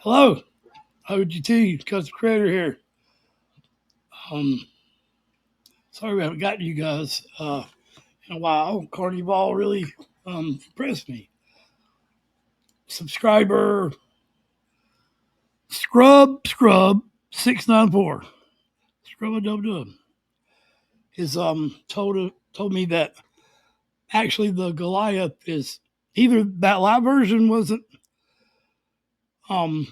Hello, OGT, Custom Creator here. Um, Sorry we haven't gotten to you guys in a while. Carnival really impressed me. Subscriber Scrub 694 Scrub dub is told me that actually the Goliath is either that live version wasn't um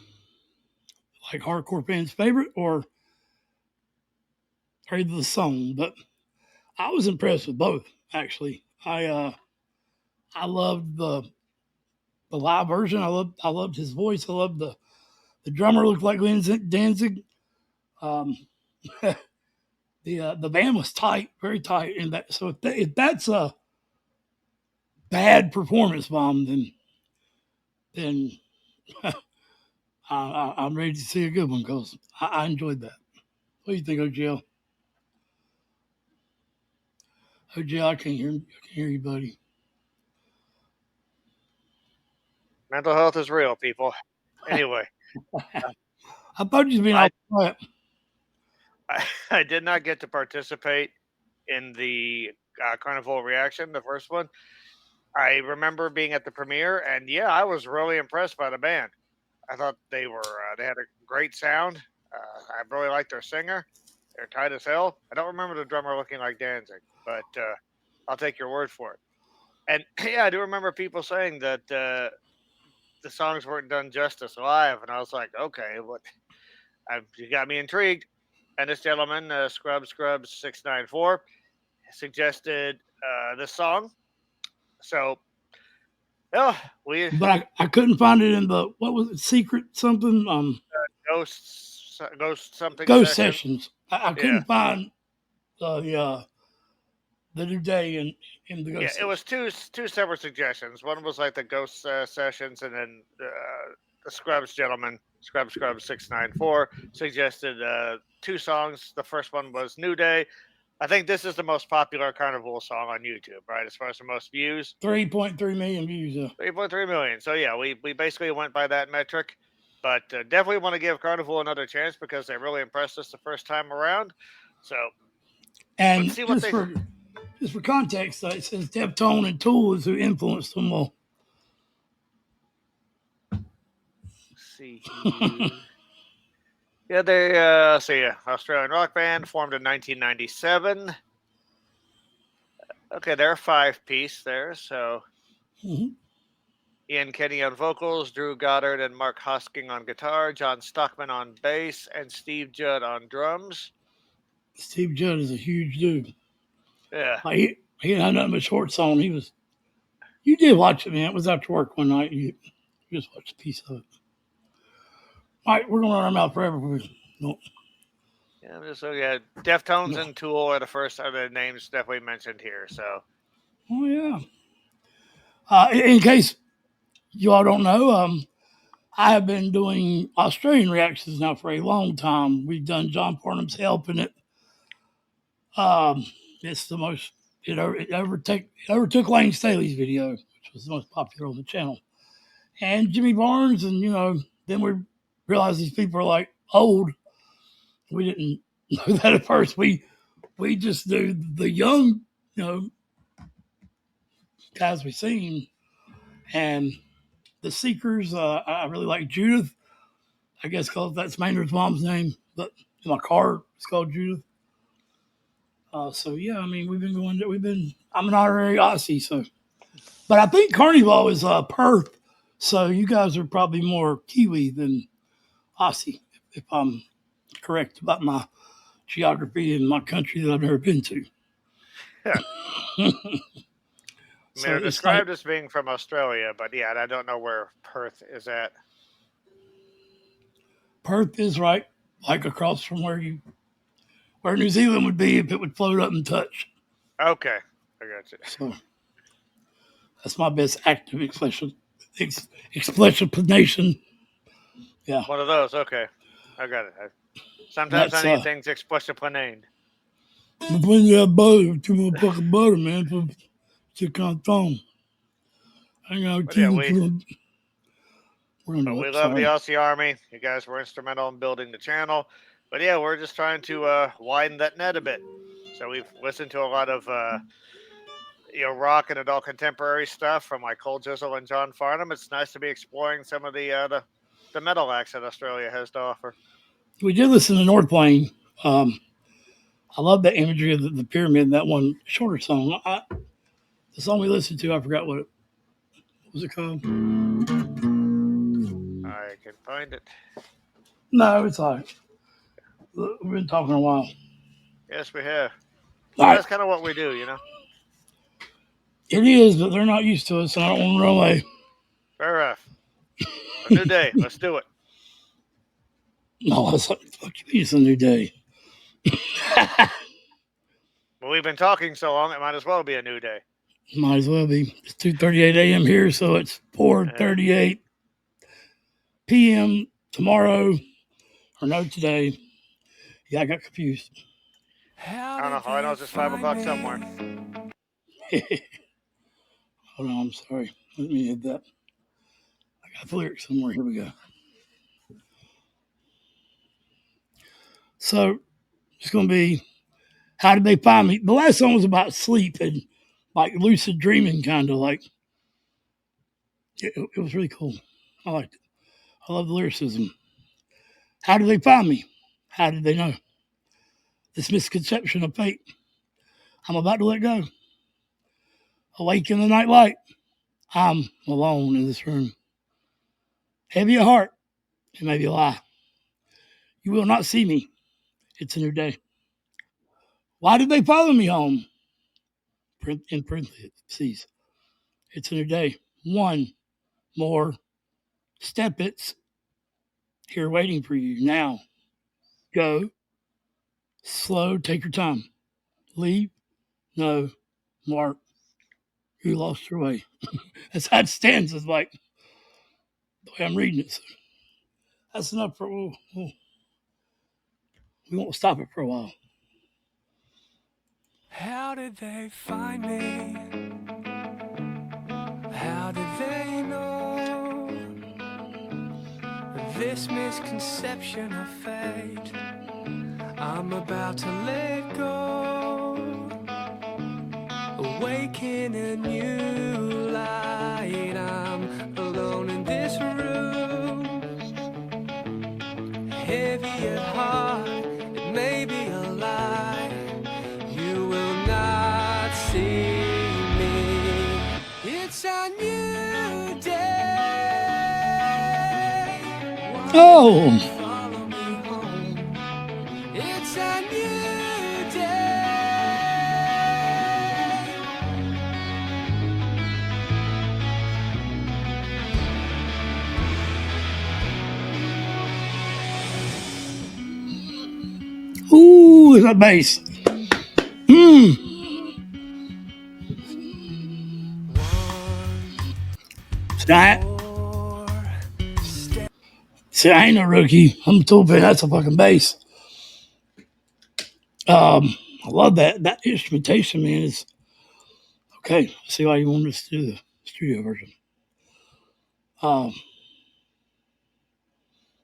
like hardcore fans' favorite or either the song, but I was impressed with both actually. I loved the live version. I loved his voice. I loved the drummer looked like Glenn Danzig. Um, the band was tight, very tight, and that so if that's a bad performance bomb, then I'm ready to see a good one because I enjoyed that. What do you think, OGL? OGL, I can't hear you, buddy. Mental health is real, people. Anyway, I thought you'd been all quiet. I did not get to participate in the Carnival reaction, the first one. I remember being at the premiere, and yeah, I was really impressed by the band. I thought they had a great sound. I really liked their singer. They're tight as hell. I don't remember the drummer looking like Danzig, but I'll take your word for it. And yeah, I do remember people saying that the songs weren't done justice live, and I was like, okay, what? You got me intrigued. And this gentleman, Scrubs 694, suggested this song. So, yeah, But I couldn't find it in the what was it, secret something ghost something ghost session. sessions. I couldn't find the new day in the ghost. Yeah, session. it was two separate suggestions. One was like the ghost sessions, and then the Scrubs gentleman, Scrub 694, suggested two songs. The first one was New Day. I think this is the most popular Carnival song on YouTube, right? As far as the most views, 3.3 million views. 3.3 million. So yeah, we basically went by that metric. But definitely want to give Carnival another chance because they really impressed us the first time around. So and let's see what just for context, it says Deftone and Tool is who influenced them all. See here. Yeah, they Australian rock band formed in 1997. Okay, they're a 5-piece there. So Ian Kenny on vocals, Drew Goddard and Mark Hosking on guitar, John Stockman on bass, and Steve Judd on drums. Steve Judd is a huge dude. Yeah, Like he didn't have nothing but shorts on. You did watch it, man. It was after work one night. You just watched a piece of it. All right, we're gonna run our mouth forever. No. Yeah, so yeah, Deftones and Tool are the names definitely mentioned here. So, oh yeah. In case you all don't know, I have been doing Australian reactions now for a long time. We've done John Farnham's Help in it. It's the most it ever took Lane Staley's video, which was the most popular on the channel, and Jimmy Barnes, and then we realized these people are like old. We didn't know that at first. We just do the young, guys we've seen, and the Seekers. I really like Judith. I guess because that's Maynard's mom's name, but in my car it's called Judith. So yeah, I mean I'm an honorary Aussie, so, but I think Carnival is Perth, so you guys are probably more Kiwi than Aussie, if I'm correct about my geography in my country that I've never been to. yeah. They're described as being from Australia, but yeah, I don't know where Perth is at. Perth is right, like across from where New Zealand would be if it would float up and touch. Okay, I got you. So that's my best active explanation. Yeah. One of those. Okay, I got it. Sometimes I need things explained. When you have butter, too much fucking butter, man, to canton. I got We're gonna But do we it. love the Sorry. Aussie Army. You guys were instrumental in building the channel. But yeah, we're just trying to widen that net a bit. So we've listened to a lot of rock and adult contemporary stuff from like Cold Jizzle and John Farnham. It's nice to be exploring some of the metal acts that Australia has to offer. We did listen to North Plain. I love that imagery of the pyramid. That one shorter song. The song we listened to, I forgot what was it called. I can find it. No, it's all right. We've been talking a while. Yes, we have. All right. That's kind of what we do, you know. It is, but they're not used to it, so I don't want to run away. Fair enough. A new day. Let's do it. No, it's like, fuck you, it's a new day. Well, we've been talking so long, it might as well be a new day. Might as well be. It's 2:38 a.m. here, so it's 4:38 p.m. tomorrow, or no, today. Yeah, I got confused. I don't know how I know it's just 5 o'clock somewhere. Hold on, I'm sorry. Let me hit that. I got the lyrics somewhere. Here we go. So it's going to be, how did they find me? The last song was about sleep and like lucid dreaming, kind of like. It was really cool. I liked it. I love the lyricism. How did they find me? How did they know? This misconception of fate. I'm about to let go. Awake in the night light. I'm alone in this room. Heavy at heart. It may be a lie. You will not see me. It's a new day. Why did they follow me home? In parentheses. It's a new day. One more step. It's here waiting for you now. Go. Slow. Take your time. Leave. No. Mark. You lost your way. That's how it stands. It's like the way I'm reading it. So that's enough for. We won't stop it for a while. How did they find me? How did they know this misconception of fate? I'm about to let go, awake in a new light. I'm alone in this room, heavy at heart. It may be a lie. You will not see me. It's a new day. Oh. Follow me home. It's a new day. Ooh, that bass. See, I ain't a rookie. I'm a tool fan. That's a fucking bass. I love that. That instrumentation, man, is okay. I see why you wanted us to do the studio version.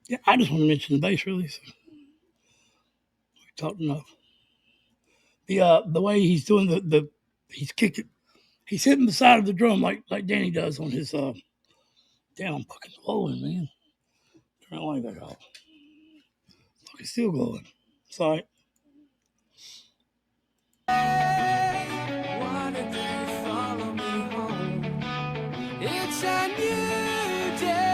Yeah, I just want to mention the bass really. So we talked enough. The way he's doing the he's kicking, he's hitting the side of the drum like Danny does on his damn, I'm fucking glowing, man. Turn that light back off. Fucking still glowing. Sorry. Why did they follow me home? It's a new day.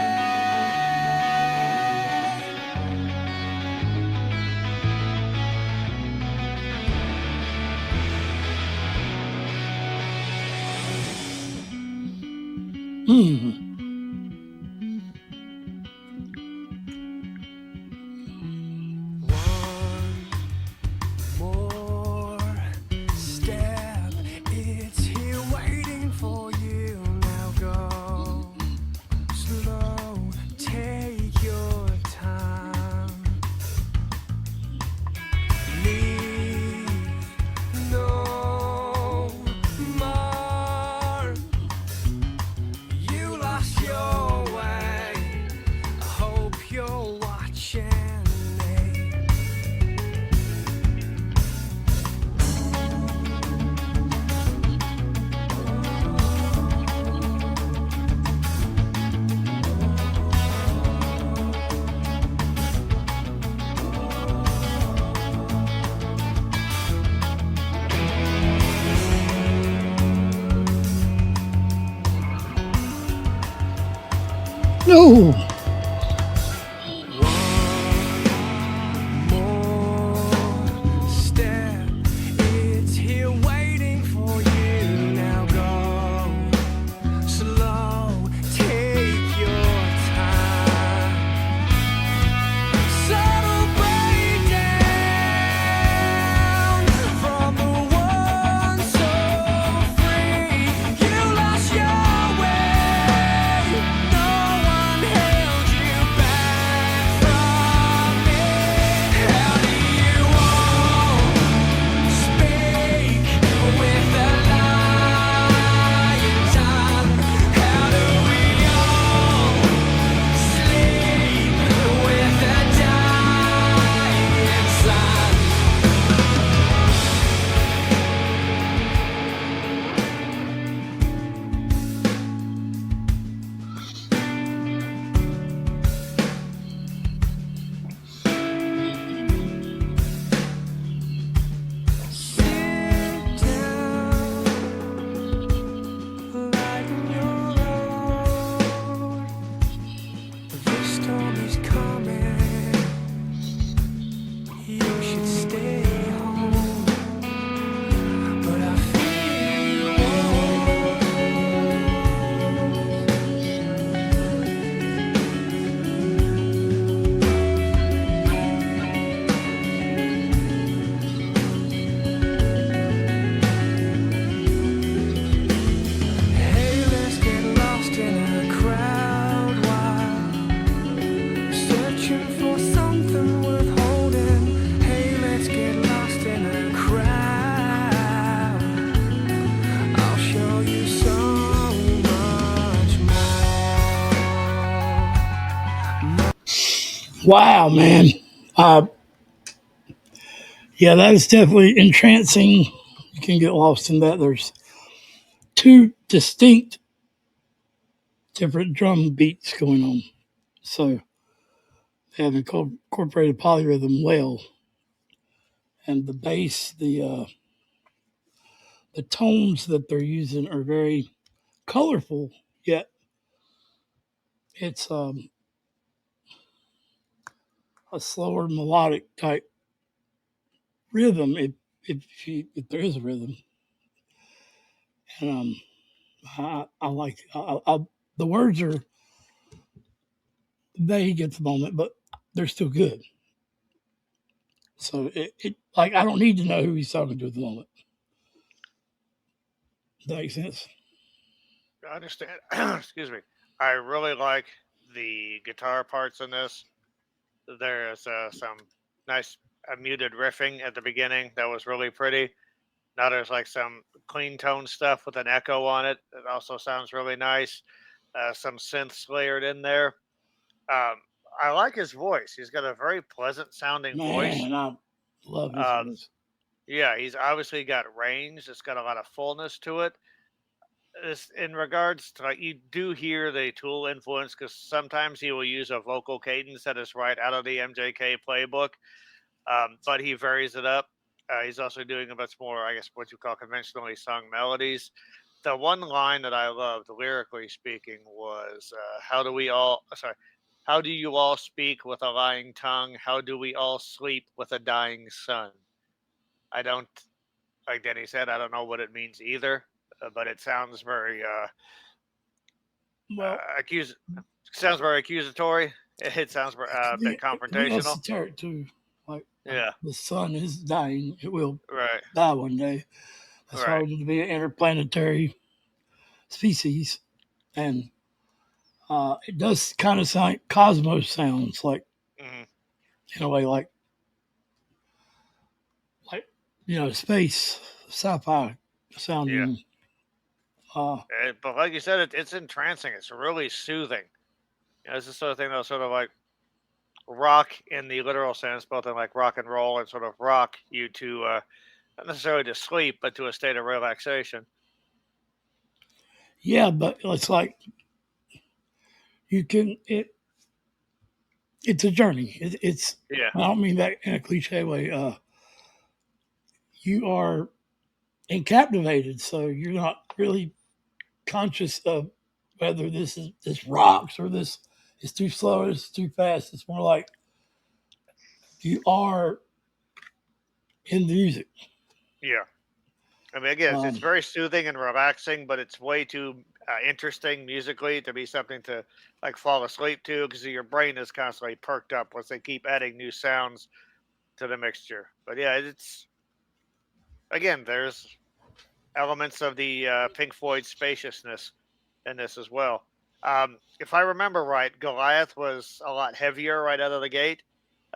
One more step. It's here waiting for you. Now go slow. Take your time. Leave no mark. You lost No. More step, it's here waiting for you. Now go slow, take your time. Subtle breakdown from the one so free. You lost your way. No one held you back from it. How do you all speak with a lying tongue? How do we all sleep with a dying sun? Sit down, lighten your load. The storm is coming. You should stay home, but I feel hey, let's get lost in a crowd while searching for something worth holding. Hey, let's get lost in a crowd. I'll show you so much more. Wow, man. Yeah, that is definitely entrancing. You can get lost in that. There's two distinct different drum beats going on. So they have incorporated polyrhythm well. And the bass, the tones that they're using are very colorful, yet it's a slower melodic type rhythm, if there is a rhythm. And I like the words are vague at the moment, but they're still good. So it like I don't need to know who he's talking to at the moment. Does that make sense? I understand. Excuse me. I really like the guitar parts in this. There's some nice muted riffing at the beginning that was really pretty. Now there's like some clean tone stuff with an echo on it. It also sounds really nice. Some synths layered in there. Um, I like his voice. He's got a very pleasant sounding voice. Man, I love his Um, voice. yeah, he's obviously got range. It's got a lot of fullness to it. In regards to like, you do hear the Tool influence because sometimes he will use a vocal cadence that is right out of the MJK playbook, but he varies it up. He's also doing a much more, I guess, what you call conventionally sung melodies. The one line that I loved, lyrically speaking, was "How do we all? Sorry, how do you all speak with a lying tongue? How do we all sleep with a dying sun?" I don't, like Denny said, I don't know what it means either, but it sounds very Well, sounds very accusatory. It sounds a bit the confrontational. esoteric too. Like Yeah, the sun is dying; it will right, die one day. That's why right. we need to be an interplanetary species, and it does kind of sound like cosmos sounds, like Hmm. in a way, like space sci-fi Yeah, sounding. Uh, but like you said, it's entrancing. It's really soothing. It's the sort of thing that'll sort of like rock in the literal sense, both in like rock and roll and sort of rock you to not necessarily to sleep, but to a state of relaxation. yeah, but it's like you can it's a journey. It's Yeah, I don't mean that in a cliche way. You are captivated, so you're not really conscious of whether this rocks or this it's too slow, it's too fast. It's more like you are in the music. Yeah. I mean, again, it's Um, very soothing and relaxing, but it's way too interesting musically to be something to like fall asleep to because your brain is constantly perked up once they keep adding new sounds to the mixture. But yeah, it's again, there's elements of the Pink Floyd spaciousness in this as well. If I remember right, Goliath was a lot heavier right out of the gate.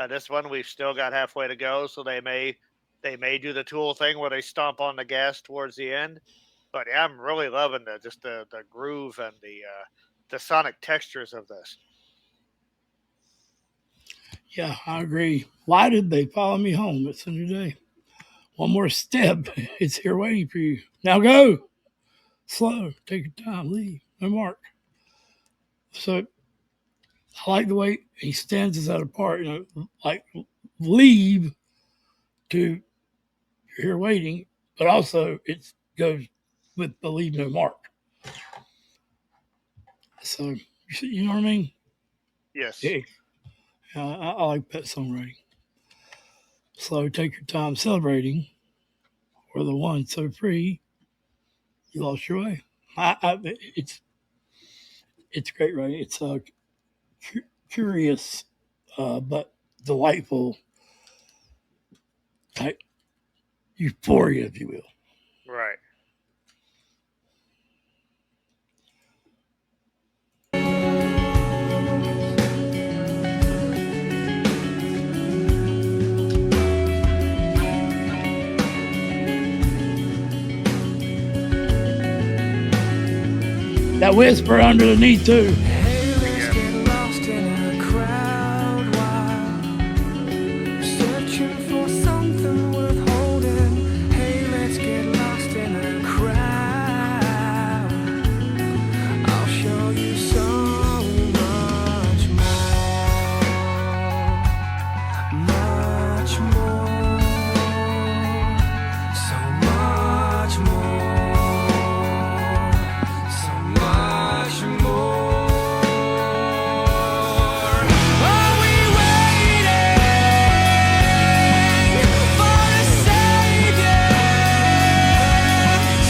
This one we've still got halfway to go, so they may do the Tool thing where they stomp on the gas towards the end. But yeah, I'm really loving the groove and the sonic textures of this. yeah, I agree. Why did they follow me home? It's a new day. One more step. It's here waiting for you. Now go. Slow. Take your time. Leave. No mark. So I like the way he stands us apart. Like leave to you're here waiting, but also it goes with the leave no mark. So you know what I mean? Yes. Yeah, I like that songwriting. Slow, take your time celebrating, or the one so free you lost your way. It's great, right? It's curious, but delightful type euphoria, if you will. Right. That whisper underneath too. Hey, let's get lost in a crowd while searching for something worth holding. Hey, let's get lost in a crowd. I'll show you so much more, so much more. So much more. Are we waiting for a savior?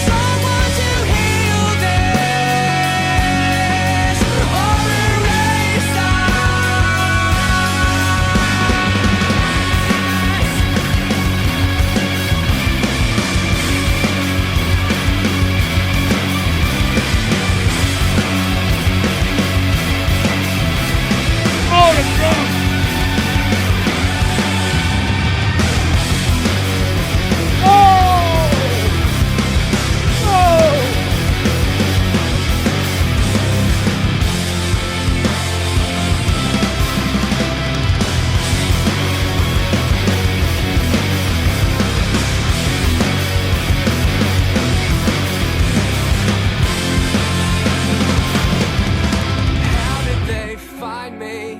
Someone to heal this or erase Oh, the drum. How did they find me?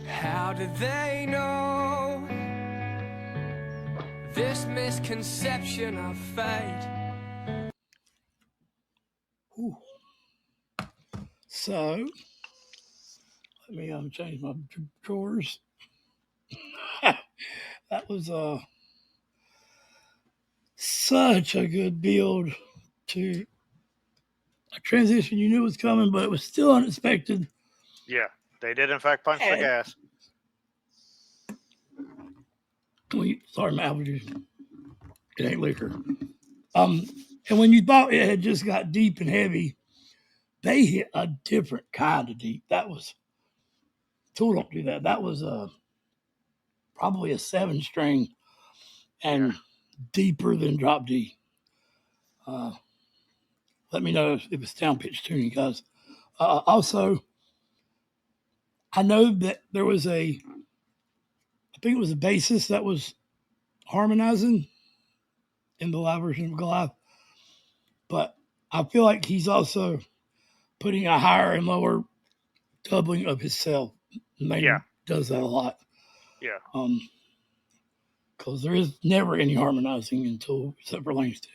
How did they know this misconception of fate? Ooh. So let me change my drawers. That was such a good build to a transition you knew was coming, but it was still unexpected. Yeah. They did in fact punch the And gas. sorry, my allergies. It ain't liquor. And when you thought it had just got deep and heavy, they hit a different kind of deep. That was Tool don't do that. That was probably a 7-string and deeper than drop D. Let me know if it was down pitch tuning, guys. Also, I know that there was I think it was a bassist that was harmonizing in the live version of Goliath, but I feel like he's also putting a higher and lower doubling of himself. Maynard does that a lot. Yeah. Because there is never any harmonizing until except for Lane Staley.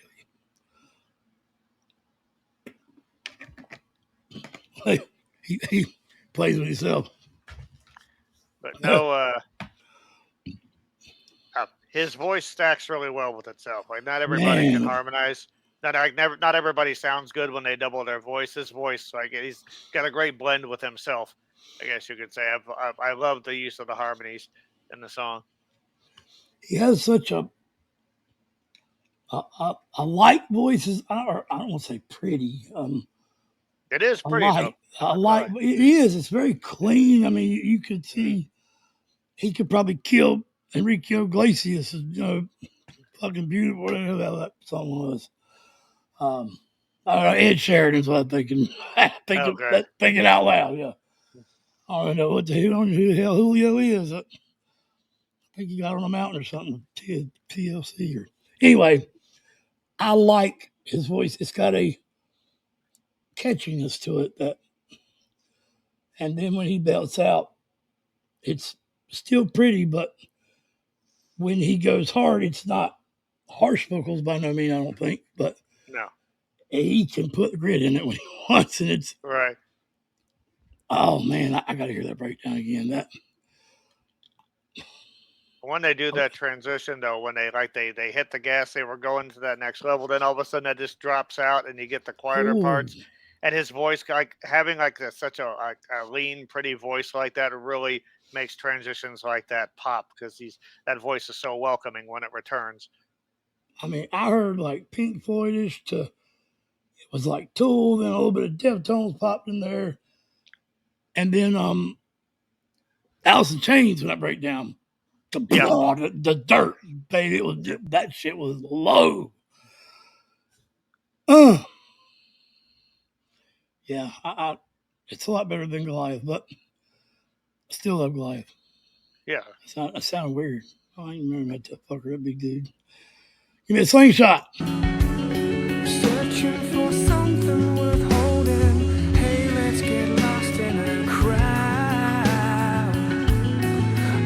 he plays with himself. But no, his voice stacks really well with itself. Like not everybody can Man. harmonize. Not everybody sounds good when they double their voice. His voice, like he's got a great blend with himself. I guess you could say. I love the use of the harmonies in the song. He has such a light voice. I don't want to say pretty. It is pretty. A light. It is. It's very clean. I mean, you could see he could probably kill Enrique Iglesias. You know, fucking beautiful. Whatever that song was. I don't know, Ed Sheridan's what I'm thinking. Thinking out loud. Yeah. I don't know who the hell Julio is. I think he got on a mountain or something with TLC or anyway. I like his voice. It's got a catchiness to it and then when he belts out, it's still pretty, but when he goes hard, it's not harsh vocals by no means, I don't think, but no, he can put grit in it when he wants, and it's right. Oh man, I got to hear that breakdown again. That when they do that transition though, when they hit the gas, they were going to that next level. Then all of a sudden that just drops out, and you get the quieter parts. And his voice, like having such a lean, pretty voice like that, really makes transitions like that pop because that voice is so welcoming when it returns. I mean, I heard like Pink Floydish to it was like Tool, then a little bit of Deftones popped in there, and then Alice in Chains when that breakdown. The dirt, baby, it was that shit was low. Yeah, it's a lot better than Goliath, but I still love Goliath. Yeah, it sounded weird. I ain't remember that fucker, that big dude. Give me a slingshot. Searching for something worth holding. Hey, let's get lost in a crowd.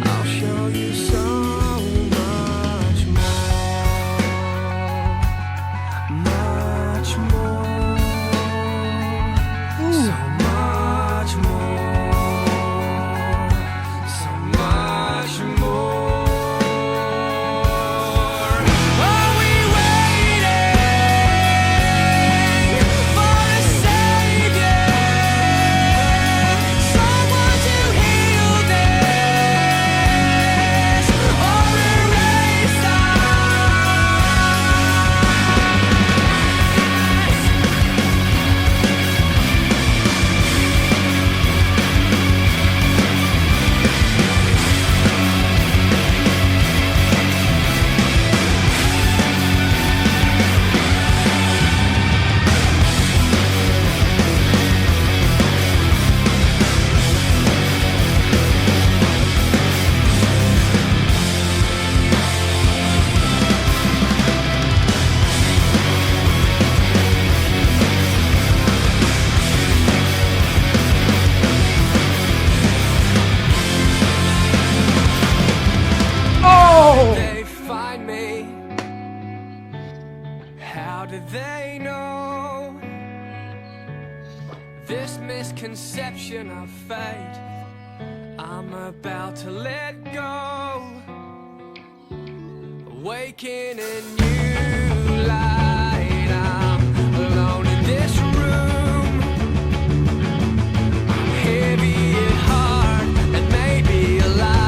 I'll show you so much more. So much more. Are we waiting for a savior? Someone to heal this or erase they find me? How did they know this misconception of fate? I'm about to let go, awaken a new light. I'm alone in this room, heavy at heart and maybe alive.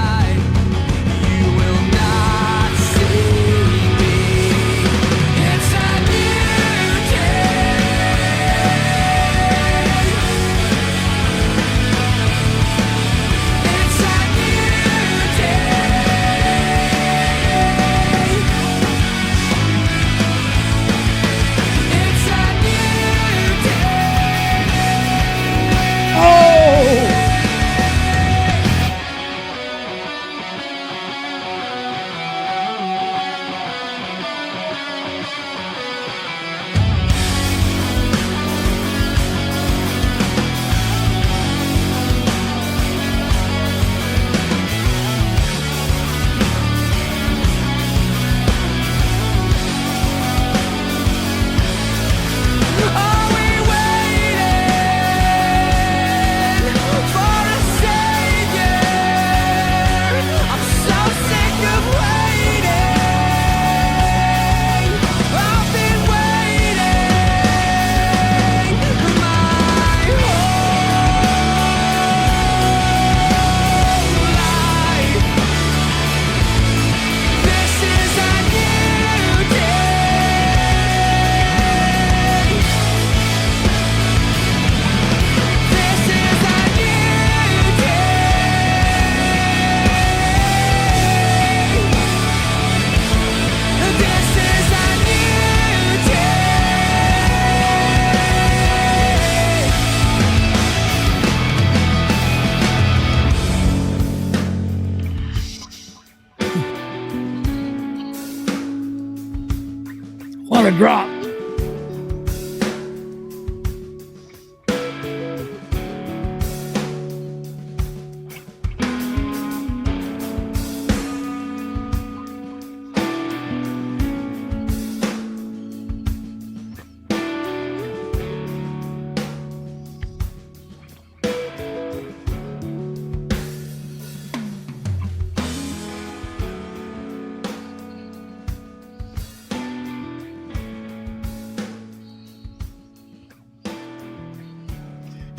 drop.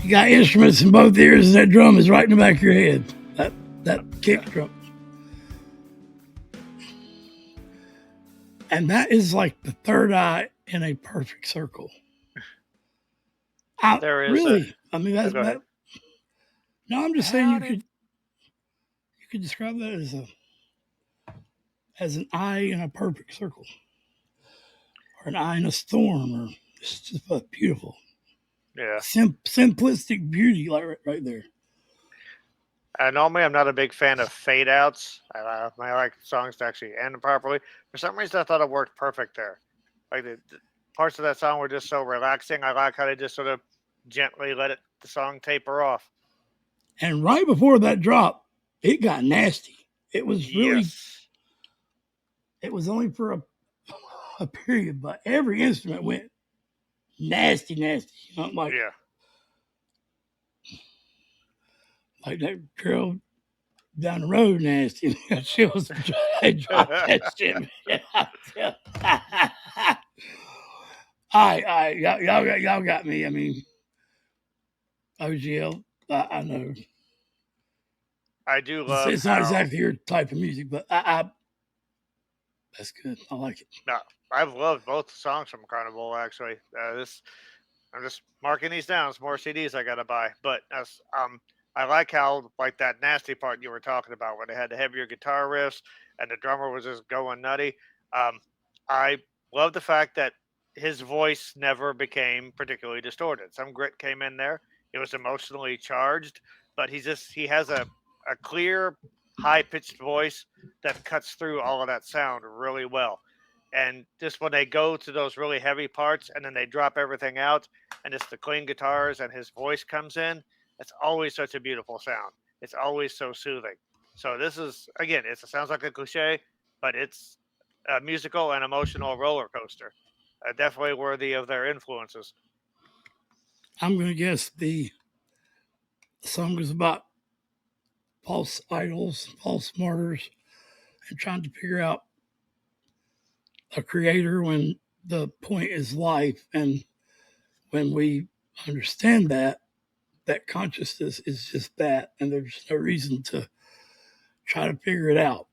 You got instruments in both ears, and that drum is right in the back of your head. That kick drum. And that is like the third eye in a perfect circle. There is really. I mean, that's go ahead. that. No, I'm just saying you could describe that as an eye in a perfect circle, or an eye in a storm, or it's just beautiful. Yeah. Simplistic beauty, like right there. Normally, I'm not a big fan of fade outs. I like songs to actually end properly. For some reason, I thought it worked perfect there. Like the parts of that song were just so relaxing. I like how they just sort of gently let the song taper off. And right before that drop, it got nasty. It was really, it was only for a period, but every instrument went nasty. Like, yeah. Like that girl down the road nasty. She was dropped that shit. All right, y'all got me. I mean, OGL, I know. I do love. It's not exactly your type of music, but I that's good. I like it. No, I've loved both songs from Carnival. Actually, I'm just marking these down. Some more CDs I gotta buy. But I like how like that nasty part you were talking about, where they had the heavier guitar riffs and the drummer was just going nutty. I love the fact that his voice never became particularly distorted. Some grit came in there. It was emotionally charged, but he has a clear, high pitched voice that cuts through all of that sound really well. And just when they go to those really heavy parts and then they drop everything out and it's the clean guitars and his voice comes in, it's always such a beautiful sound. It's always so soothing. So this is, again, it sounds like a cliche, but it's a musical and emotional roller coaster. Definitely worthy of their influences. I'm going to guess the song is about false idols, false martyrs, and trying to figure out a creator when the point is life. And when we understand that consciousness is just that, and there's no reason to try to figure it out,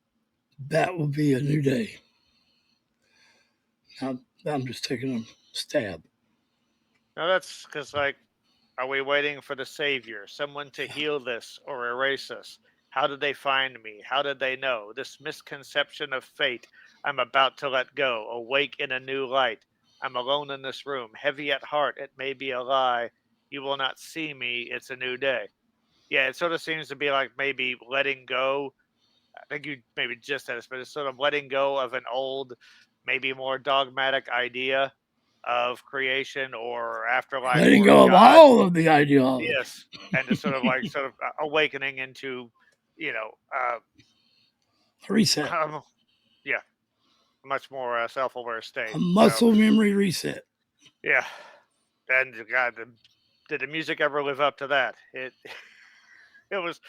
that will be a new day. Now, I'm just taking a stab. Now that's because, like, are we waiting for the savior, someone to heal this or erase us? How did they find me? How did they know? This misconception of fate I'm about to let go, awake in a new light. I'm alone in this room, heavy at heart. It may be a lie. You will not see me. It's a new day. Yeah, it sort of seems to be like maybe letting go. I think you maybe just said this, but it's sort of letting go of an old, maybe more dogmatic idea of creation or afterlife. Letting or go of God. all of the ideology. Yes, and just sort of awakening into, a reset. Yeah, a much more self-aware state. A muscle memory reset. Yeah, and God, did the music ever live up to that? It was,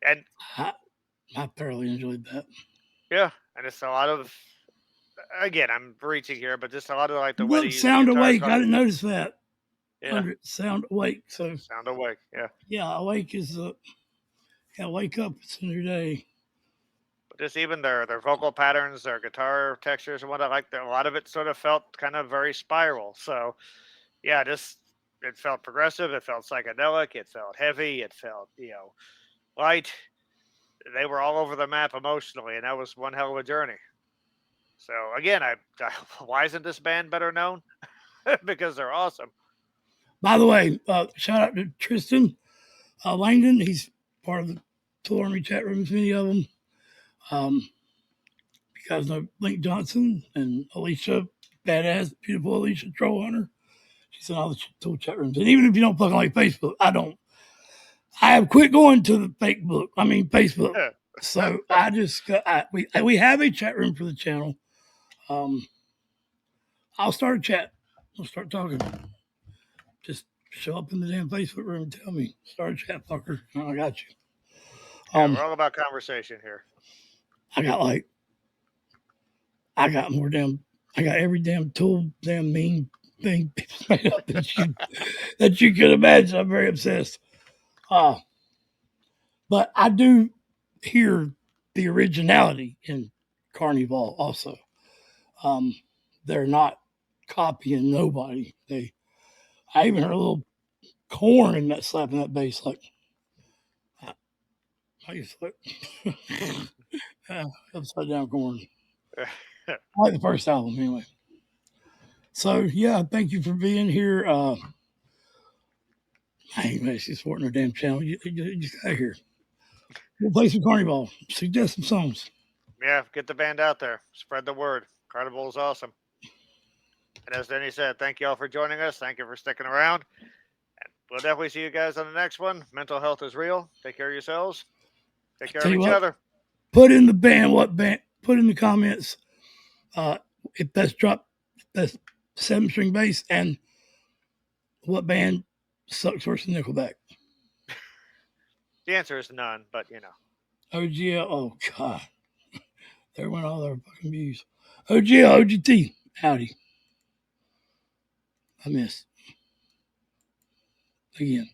and I thoroughly enjoyed that. Yeah, and it's a lot of. Again, I'm reaching here, but just a lot of like the way Look, Sound Awake. I didn't notice that. Yeah. Sound Awake. So Sound Awake. Yeah. Yeah, awake is wake up. It's a new day. But just even their vocal patterns, their guitar textures, and what I like, a lot of it sort of felt kind of very spiral. So, yeah, it felt progressive. It felt psychedelic. It felt heavy. It felt light. They were all over the map emotionally, and that was one hell of a journey. So again, why isn't this band better known? Because they're awesome. By the way, shout out to Tristan Langdon. He's part of the Tool Army chat rooms, many of them. You guys know Link Johnson and Alicia badass, beautiful Alicia Troll Hunter. She's in all the tool chat rooms. And even if you don't fucking like Facebook, I don't. I have quit going to the Facebook. So I just we have a chat room for the channel. I'll start a chat. We'll start talking. Just show up in the damn Facebook room and tell me. Start a chat, fucker. I got you. Yeah, we're all about conversation here. I got more damn. I got every damn tool, damn mean thing made up that you could imagine. I'm very obsessed. But I do hear the originality in KARNIVOOL also. They're not copying nobody. I even heard a little corn in that slapping that bass, like how you flip upside down corn. I like the first album anyway. So yeah, thank you for being here. I ain't actually supporting our damn channel. You just got here. We'll play some KARNIVOOL. Suggest some songs. Yeah, get the band out there. Spread the word. KARNIVOOL is awesome. And as Denny said, thank you all for joining us. Thank you for sticking around. And we'll definitely see you guys on the next one. Mental health is real. Take care of yourselves. Take care of each other. Put in the band, put in the comments if that's 7-string bass, and what band sucks worse than Nickelback. The answer is none, but you know. OGL, oh God. There went all their fucking views. OGL, OGT, howdy. I missed. Again.